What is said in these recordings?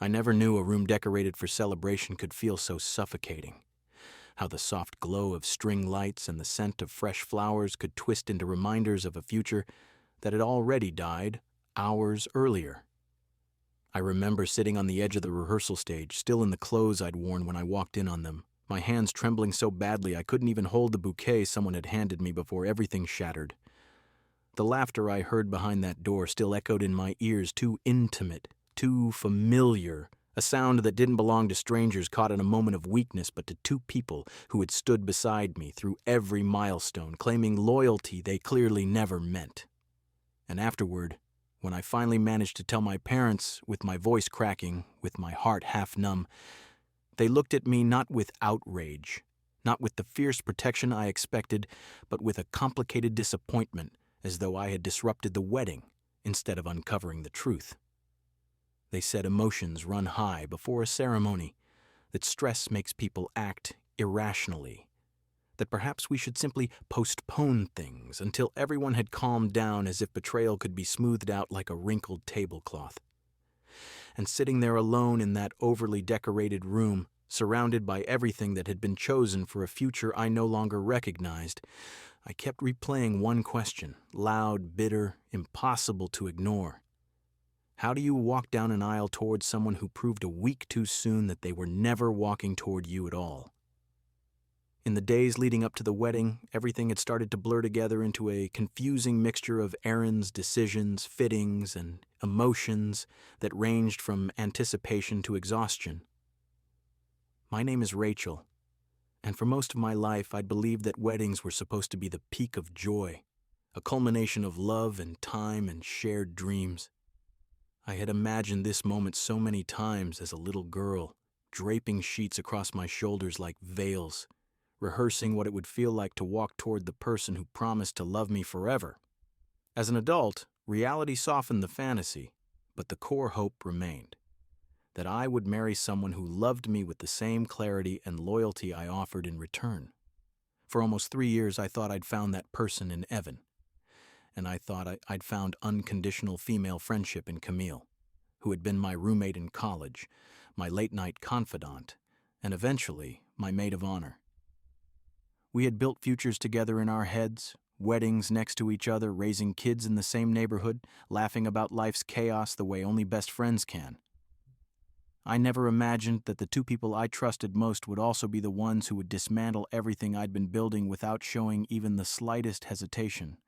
I never knew a room decorated for celebration could feel so suffocating. How the soft glow of string lights and the scent of fresh flowers could twist into reminders of a future that had already died hours earlier. I remember sitting on the edge of the rehearsal stage, still in the clothes I'd worn when I walked in on them, my hands trembling so badly I couldn't even hold the bouquet someone had handed me before everything shattered. The laughter I heard behind that door still echoed in my ears, too intimate, too familiar, a sound that didn't belong to strangers caught in a moment of weakness, but to two people who had stood beside me through every milestone, claiming loyalty they clearly never meant. And afterward, when I finally managed to tell my parents, with my voice cracking, with my heart half numb, they looked at me not with outrage, not with the fierce protection I expected, but with a complicated disappointment, as though I had disrupted the wedding instead of uncovering the truth. They said emotions run high before a ceremony, that stress makes people act irrationally, that perhaps we should simply postpone things until everyone had calmed down, as if betrayal could be smoothed out like a wrinkled tablecloth. And sitting there alone in that overly decorated room, surrounded by everything that had been chosen for a future I no longer recognized, I kept replaying one question, loud, bitter, impossible to ignore. How do you walk down an aisle towards someone who proved a week too soon that they were never walking toward you at all? In the days leading up to the wedding, everything had started to blur together into a confusing mixture of errands, decisions, fittings, and emotions that ranged from anticipation to exhaustion. My name is Rachel, and for most of my life I'd believed that weddings were supposed to be the peak of joy, a culmination of love and time and shared dreams. I had imagined this moment so many times as a little girl, draping sheets across my shoulders like veils, rehearsing what it would feel like to walk toward the person who promised to love me forever. As an adult, reality softened the fantasy, but the core hope remained, that I would marry someone who loved me with the same clarity and loyalty I offered in return. For almost 3 years, I thought I'd found that person in Evan, and I thought I'd found unconditional female friendship in Camille, who had been my roommate in college, my late-night confidant, and eventually my maid of honor. We had built futures together in our heads, weddings next to each other, raising kids in the same neighborhood, laughing about life's chaos the way only best friends can. I never imagined that the two people I trusted most would also be the ones who would dismantle everything I'd been building without showing even the slightest hesitation.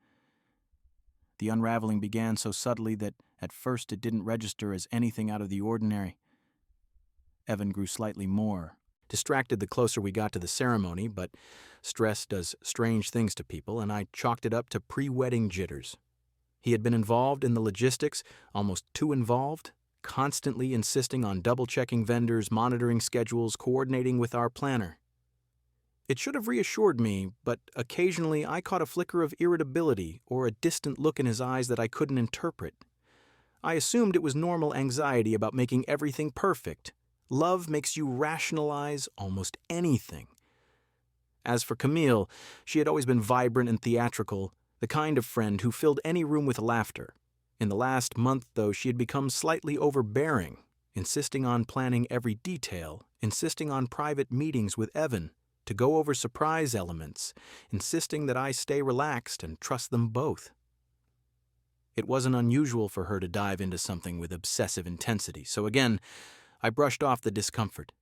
The unraveling began so subtly that at first it didn't register as anything out of the ordinary. Evan grew slightly more distracted the closer we got to the ceremony, but stress does strange things to people, and I chalked it up to pre-wedding jitters. He had been involved in the logistics, almost too involved, constantly insisting on double-checking vendors, monitoring schedules, coordinating with our planner. It should have reassured me, but occasionally I caught a flicker of irritability or a distant look in his eyes that I couldn't interpret. I assumed it was normal anxiety about making everything perfect. Love makes you rationalize almost anything. As for Camille, she had always been vibrant and theatrical, the kind of friend who filled any room with laughter. In the last month, though, she had become slightly overbearing, insisting on planning every detail, insisting on private meetings with Evan to go over surprise elements, insisting that I stay relaxed and trust them both. It wasn't unusual for her to dive into something with obsessive intensity, so again, I brushed off the discomfort.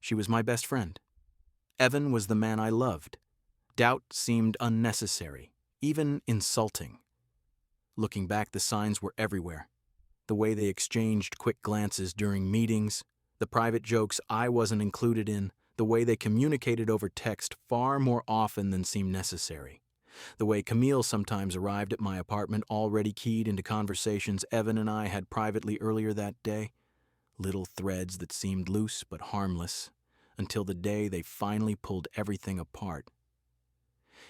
She was my best friend. Evan was the man I loved. Doubt seemed unnecessary, even insulting. Looking back, the signs were everywhere. The way they exchanged quick glances during meetings, the private jokes I wasn't included in, the way they communicated over text far more often than seemed necessary. The way Camille sometimes arrived at my apartment already keyed into conversations Evan and I had privately earlier that day. Little threads that seemed loose but harmless, until the day they finally pulled everything apart.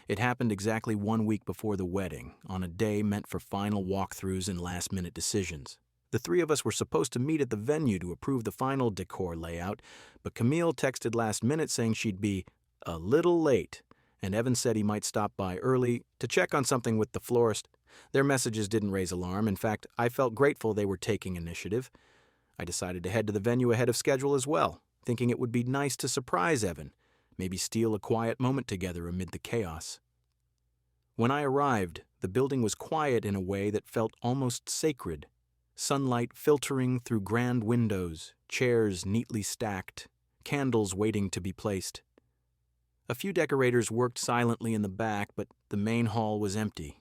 It happened exactly 1 week before the wedding, on a day meant for final walkthroughs and last-minute decisions. The three of us were supposed to meet at the venue to approve the final decor layout, but Camille texted last minute saying she'd be a little late, and Evan said he might stop by early to check on something with the florist. Their messages didn't raise alarm. In fact, I felt grateful they were taking initiative. I decided to head to the venue ahead of schedule as well, thinking it would be nice to surprise Evan, maybe steal a quiet moment together amid the chaos. When I arrived, the building was quiet in a way that felt almost sacred. Sunlight filtering through grand windows, chairs neatly stacked, candles waiting to be placed. A few decorators worked silently in the back, but the main hall was empty.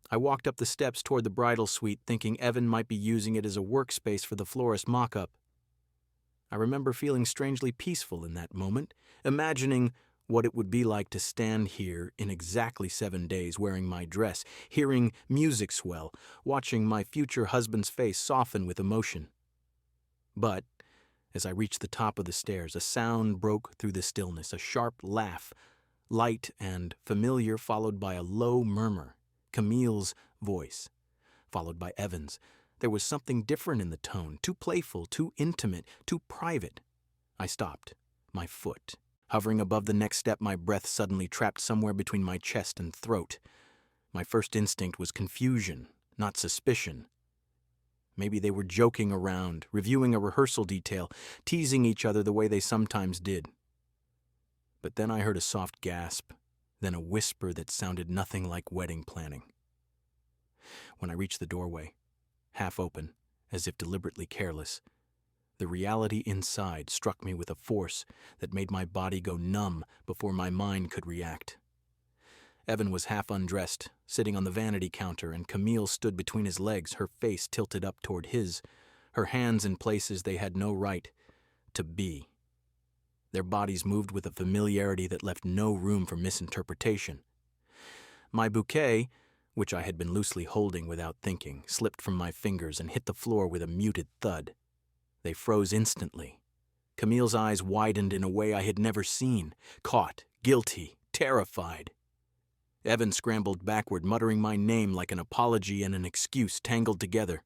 I walked up the steps toward the bridal suite, thinking Evan might be using it as a workspace for the florist mock-up. I remember feeling strangely peaceful in that moment, imagining what it would be like to stand here in exactly 7 days wearing my dress, hearing music swell, watching my future husband's face soften with emotion. But as I reached the top of the stairs, a sound broke through the stillness, a sharp laugh, light and familiar, followed by a low murmur. Camille's voice, followed by Evan's. There was something different in the tone, too playful, too intimate, too private. I stopped, my foot hovering above the next step, my breath suddenly trapped somewhere between my chest and throat. My first instinct was confusion, not suspicion. Maybe they were joking around, reviewing a rehearsal detail, teasing each other the way they sometimes did. But then I heard a soft gasp, then a whisper that sounded nothing like wedding planning. When I reached the doorway, half open, as if deliberately careless, the reality inside struck me with a force that made my body go numb before my mind could react. Evan was half undressed, sitting on the vanity counter, and Camille stood between his legs, her face tilted up toward his, her hands in places they had no right to be. Their bodies moved with a familiarity that left no room for misinterpretation. My bouquet, which I had been loosely holding without thinking, slipped from my fingers and hit the floor with a muted thud. They froze instantly. Camille's eyes widened in a way I had never seen, caught, guilty, terrified. Evan scrambled backward, muttering my name like an apology and an excuse tangled together.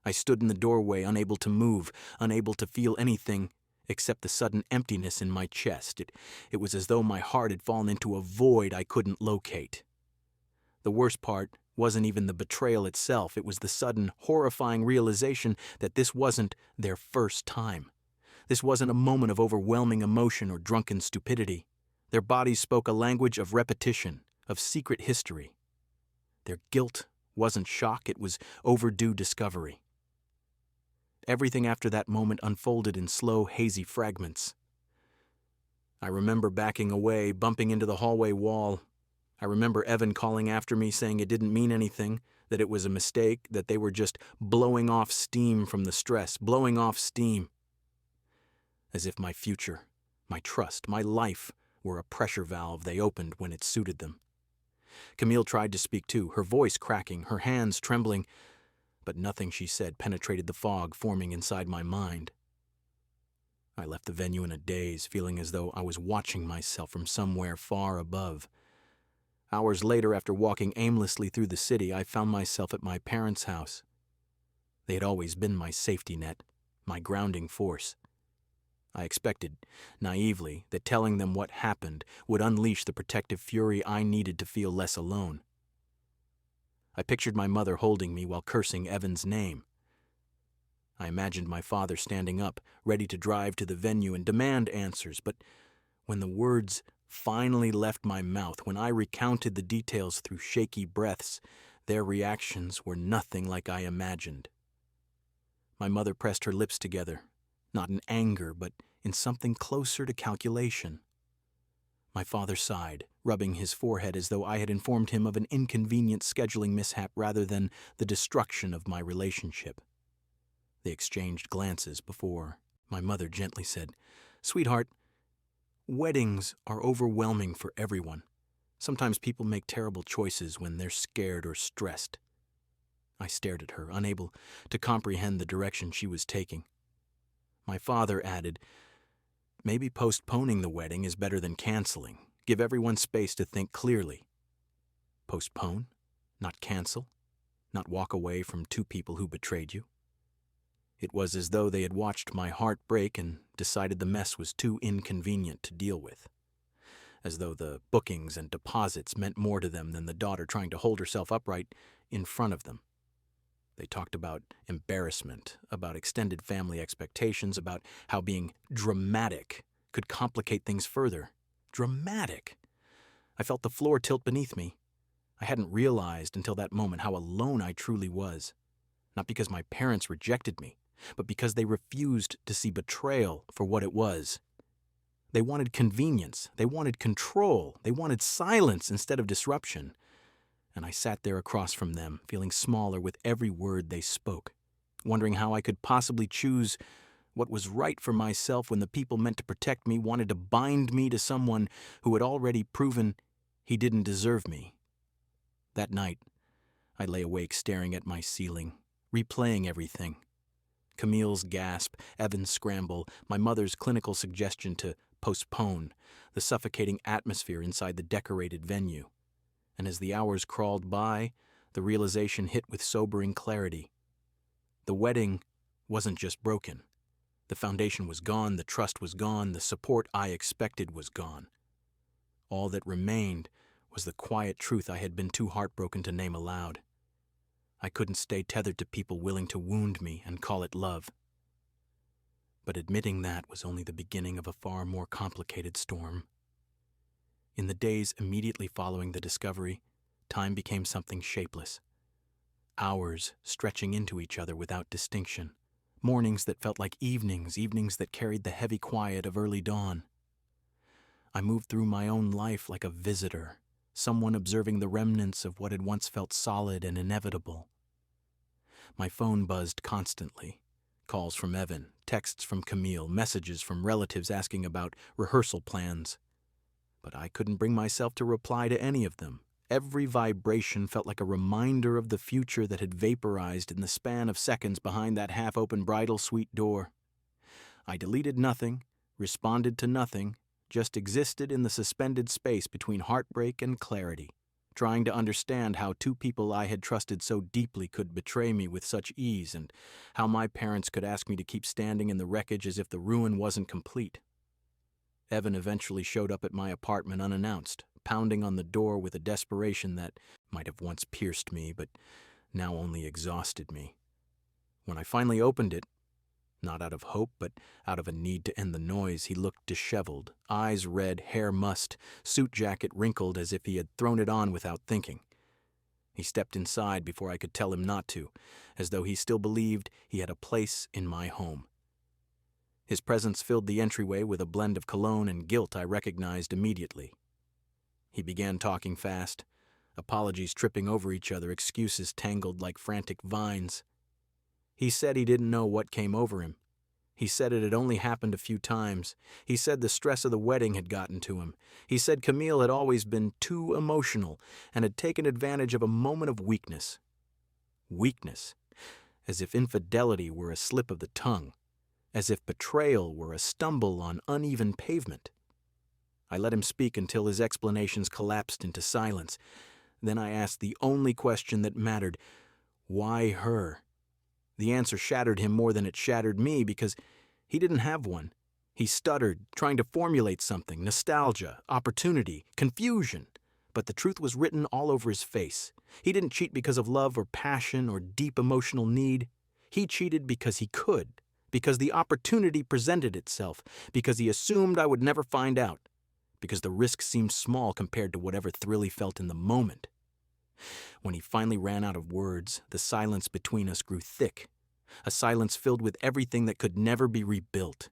I stood in the doorway, unable to move, unable to feel anything except the sudden emptiness in my chest. It was as though my heart had fallen into a void I couldn't locate. The worst part wasn't even the betrayal itself. It was the sudden, horrifying realization that this wasn't their first time. This wasn't a moment of overwhelming emotion or drunken stupidity. Their bodies spoke a language of repetition, of secret history. Their guilt wasn't shock, it was overdue discovery. Everything after that moment unfolded in slow, hazy fragments. I remember backing away, bumping into the hallway wall. I remember Evan calling after me, saying it didn't mean anything, that it was a mistake, that they were just blowing off steam from the stress, blowing off steam. As if my future, my trust, my life were a pressure valve they opened when it suited them. Camille tried to speak too, her voice cracking, her hands trembling, but nothing she said penetrated the fog forming inside my mind. I left the venue in a daze, feeling as though I was watching myself from somewhere far above. Hours later, after walking aimlessly through the city, I found myself at my parents' house. They had always been my safety net, my grounding force. I expected, naively, that telling them what happened would unleash the protective fury I needed to feel less alone. I pictured my mother holding me while cursing Evan's name. I imagined my father standing up, ready to drive to the venue and demand answers, but when the words finally left my mouth, when I recounted the details through shaky breaths, their reactions were nothing like I imagined. My mother pressed her lips together, not in anger, but in something closer to calculation. My father sighed, rubbing his forehead as though I had informed him of an inconvenient scheduling mishap rather than the destruction of my relationship. They exchanged glances before my mother gently said, "Sweetheart, weddings are overwhelming for everyone. Sometimes people make terrible choices when they're scared or stressed." I stared at her, unable to comprehend the direction she was taking. My father added, "Maybe postponing the wedding is better than canceling. Give everyone space to think clearly." Postpone? Not cancel? Not walk away from two people who betrayed you? It was as though they had watched my heart break and decided the mess was too inconvenient to deal with. As though the bookings and deposits meant more to them than the daughter trying to hold herself upright in front of them. They talked about embarrassment, about extended family expectations, about how being dramatic could complicate things further. Dramatic! I felt the floor tilt beneath me. I hadn't realized until that moment how alone I truly was. Not because my parents rejected me, but because they refused to see betrayal for what it was. They wanted convenience, they wanted control, they wanted silence instead of disruption. And I sat there across from them, feeling smaller with every word they spoke, wondering how I could possibly choose what was right for myself when the people meant to protect me wanted to bind me to someone who had already proven he didn't deserve me. That night, I lay awake staring at my ceiling, replaying everything. Camille's gasp, Evan's scramble, my mother's clinical suggestion to postpone, the suffocating atmosphere inside the decorated venue. And as the hours crawled by, the realization hit with sobering clarity. The wedding wasn't just broken. The foundation was gone, the trust was gone, the support I expected was gone. All that remained was the quiet truth I had been too heartbroken to name aloud. I couldn't stay tethered to people willing to wound me and call it love. But admitting that was only the beginning of a far more complicated storm. In the days immediately following the discovery, time became something shapeless. Hours stretching into each other without distinction. Mornings that felt like evenings, evenings that carried the heavy quiet of early dawn. I moved through my own life like a visitor, someone observing the remnants of what had once felt solid and inevitable. My phone buzzed constantly. Calls from Evan, texts from Camille, messages from relatives asking about rehearsal plans. But I couldn't bring myself to reply to any of them. Every vibration felt like a reminder of the future that had vaporized in the span of seconds behind that half-open bridal suite door. I deleted nothing, responded to nothing, just existed in the suspended space between heartbreak and clarity, trying to understand how two people I had trusted so deeply could betray me with such ease, and how my parents could ask me to keep standing in the wreckage as if the ruin wasn't complete. Evan eventually showed up at my apartment unannounced, pounding on the door with a desperation that might have once pierced me, but now only exhausted me. When I finally opened it, not out of hope, but out of a need to end the noise, he looked disheveled, eyes red, hair mussed, suit jacket wrinkled as if he had thrown it on without thinking. He stepped inside before I could tell him not to, as though he still believed he had a place in my home. His presence filled the entryway with a blend of cologne and guilt I recognized immediately. He began talking fast, apologies tripping over each other, excuses tangled like frantic vines. He said he didn't know what came over him. He said it had only happened a few times. He said the stress of the wedding had gotten to him. He said Camille had always been too emotional and had taken advantage of a moment of weakness. Weakness, as if infidelity were a slip of the tongue, as if betrayal were a stumble on uneven pavement. I let him speak until his explanations collapsed into silence. Then I asked the only question that mattered: why her? The answer shattered him more than it shattered me because he didn't have one. He stuttered, trying to formulate something: nostalgia, opportunity, confusion. But the truth was written all over his face. He didn't cheat because of love or passion or deep emotional need. He cheated because he could, because the opportunity presented itself, because he assumed I would never find out, because the risk seemed small compared to whatever thrill he felt in the moment. When he finally ran out of words, the silence between us grew thick, a silence filled with everything that could never be rebuilt.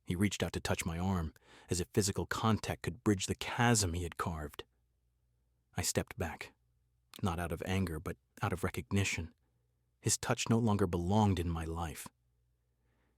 He reached out to touch my arm, as if physical contact could bridge the chasm he had carved. I stepped back, not out of anger, but out of recognition. His touch no longer belonged in my life.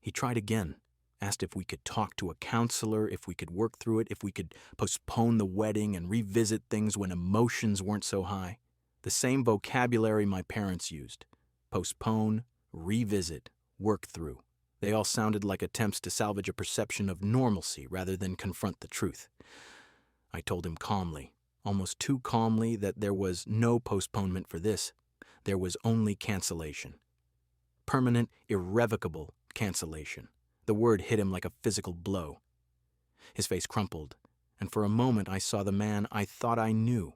He tried again, asked if we could talk to a counselor, if we could work through it, if we could postpone the wedding and revisit things when emotions weren't so high. The same vocabulary my parents used: postpone, revisit, work through. They all sounded like attempts to salvage a perception of normalcy rather than confront the truth. I told him calmly, almost too calmly, that there was no postponement for this. There was only cancellation. Permanent, irrevocable cancellation. The word hit him like a physical blow. His face crumpled, and for a moment I saw the man I thought I knew,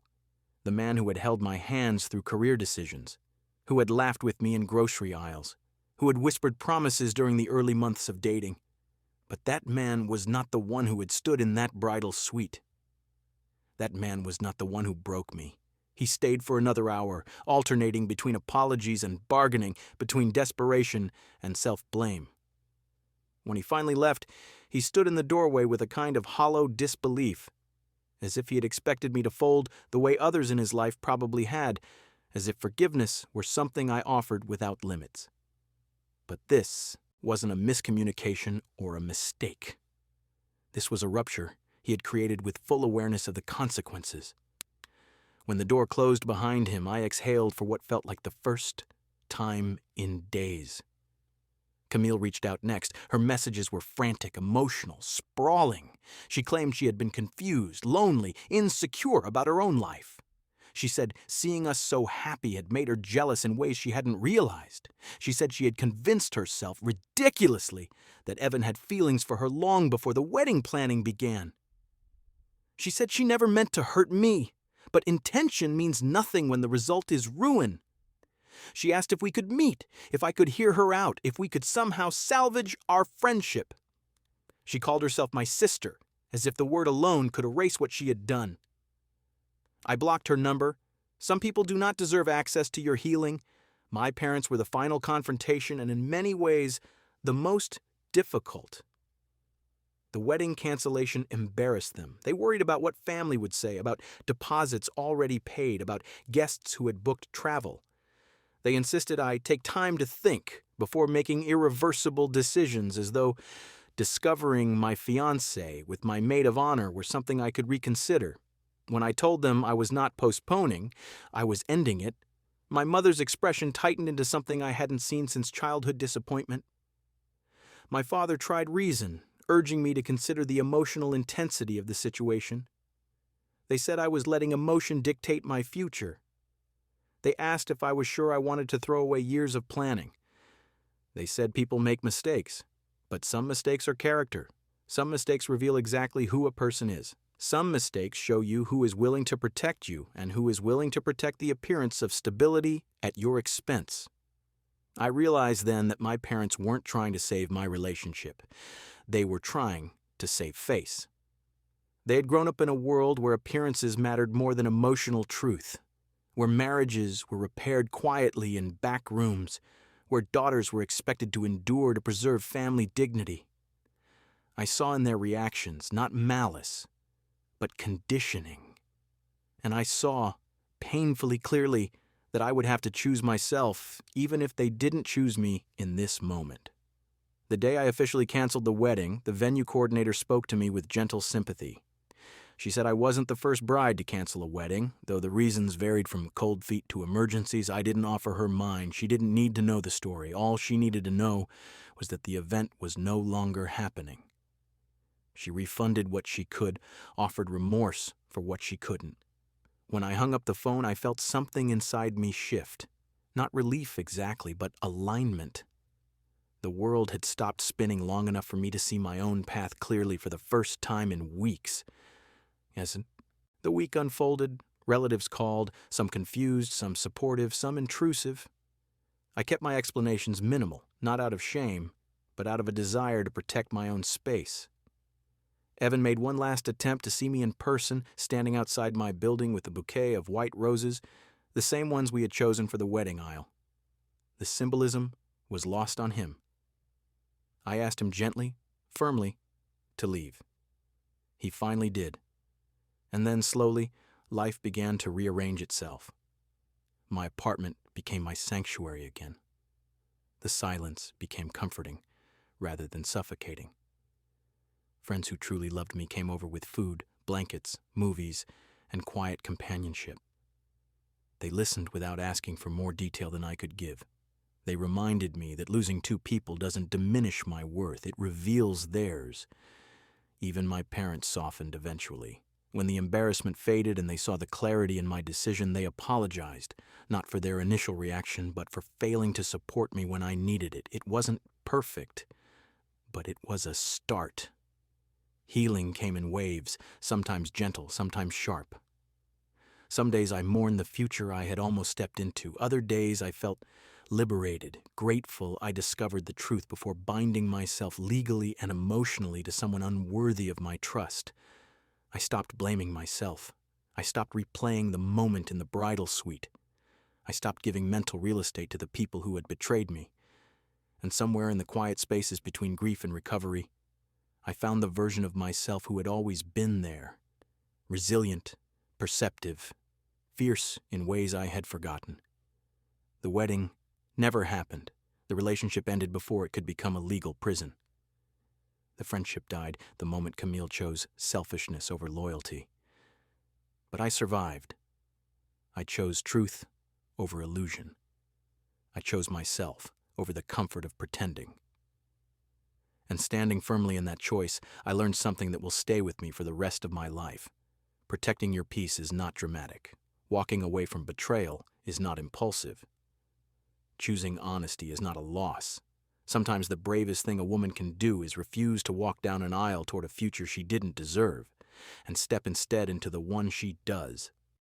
the man who had held my hands through career decisions, who had laughed with me in grocery aisles, who had whispered promises during the early months of dating. But that man was not the one who had stood in that bridal suite. That man was not the one who broke me. He stayed for another hour, alternating between apologies and bargaining, between desperation and self-blame. When he finally left, he stood in the doorway with a kind of hollow disbelief, as if he had expected me to fold the way others in his life probably had, as if forgiveness were something I offered without limits. But this wasn't a miscommunication or a mistake. This was a rupture he had created with full awareness of the consequences. When the door closed behind him, I exhaled for what felt like the first time in days. Camille reached out next. Her messages were frantic, emotional, sprawling. She claimed she had been confused, lonely, insecure about her own life. She said seeing us so happy had made her jealous in ways she hadn't realized. She said she had convinced herself, ridiculously, that Evan had feelings for her long before the wedding planning began. She said she never meant to hurt me, but intention means nothing when the result is ruin. She asked if we could meet, if I could hear her out, if we could somehow salvage our friendship. She called herself my sister, as if the word alone could erase what she had done. I blocked her number. Some people do not deserve access to your healing. My parents were the final confrontation and in many ways the most difficult. The wedding cancellation embarrassed them. They worried about what family would say, about deposits already paid, about guests who had booked travel. They insisted I take time to think before making irreversible decisions, as though discovering my fiancé with my maid of honor were something I could reconsider. When I told them I was not postponing, I was ending it, my mother's expression tightened into something I hadn't seen since childhood disappointment. My father tried reason, urging me to consider the emotional intensity of the situation. They said I was letting emotion dictate my future. They asked if I was sure I wanted to throw away years of planning. They said people make mistakes, but some mistakes are character. Some mistakes reveal exactly who a person is. Some mistakes show you who is willing to protect you and who is willing to protect the appearance of stability at your expense. I realized then that my parents weren't trying to save my relationship. They were trying to save face. They had grown up in a world where appearances mattered more than emotional truth, where marriages were repaired quietly in back rooms, where daughters were expected to endure to preserve family dignity. I saw in their reactions not malice, but conditioning. And I saw, painfully clearly, that I would have to choose myself, even if they didn't choose me in this moment. The day I officially canceled the wedding, the venue coordinator spoke to me with gentle sympathy. She said I wasn't the first bride to cancel a wedding, though the reasons varied from cold feet to emergencies. I didn't offer her mine. She didn't need to know the story. All she needed to know was that the event was no longer happening. She refunded what she could, offered remorse for what she couldn't. When I hung up the phone, I felt something inside me shift. Not relief exactly, but alignment. The world had stopped spinning long enough for me to see my own path clearly for the first time in weeks. As the week unfolded, relatives called, some confused, some supportive, some intrusive. I kept my explanations minimal, not out of shame, but out of a desire to protect my own space. Evan made one last attempt to see me in person, standing outside my building with a bouquet of white roses, the same ones we had chosen for the wedding aisle. The symbolism was lost on him. I asked him gently, firmly, to leave. He finally did. And then slowly, life began to rearrange itself. My apartment became my sanctuary again. The silence became comforting rather than suffocating. Friends who truly loved me came over with food, blankets, movies, and quiet companionship. They listened without asking for more detail than I could give. They reminded me that losing two people doesn't diminish my worth, it reveals theirs. Even my parents softened eventually. When the embarrassment faded and they saw the clarity in my decision, they apologized, not for their initial reaction, but for failing to support me when I needed it. It wasn't perfect, but it was a start. Healing came in waves, sometimes gentle, sometimes sharp. Some days I mourned the future I had almost stepped into. Other days I felt liberated, grateful I discovered the truth before binding myself legally and emotionally to someone unworthy of my trust. I stopped blaming myself. I stopped replaying the moment in the bridal suite. I stopped giving mental real estate to the people who had betrayed me. And somewhere in the quiet spaces between grief and recovery, I found the version of myself who had always been there, resilient, perceptive, fierce in ways I had forgotten. The wedding never happened. The relationship ended before it could become a legal prison. The friendship died the moment Camille chose selfishness over loyalty. But I survived. I chose truth over illusion. I chose myself over the comfort of pretending. And standing firmly in that choice, I learned something that will stay with me for the rest of my life. Protecting your peace is not dramatic. Walking away from betrayal is not impulsive. Choosing honesty is not a loss. Sometimes the bravest thing a woman can do is refuse to walk down an aisle toward a future she didn't deserve, and step instead into the one she does.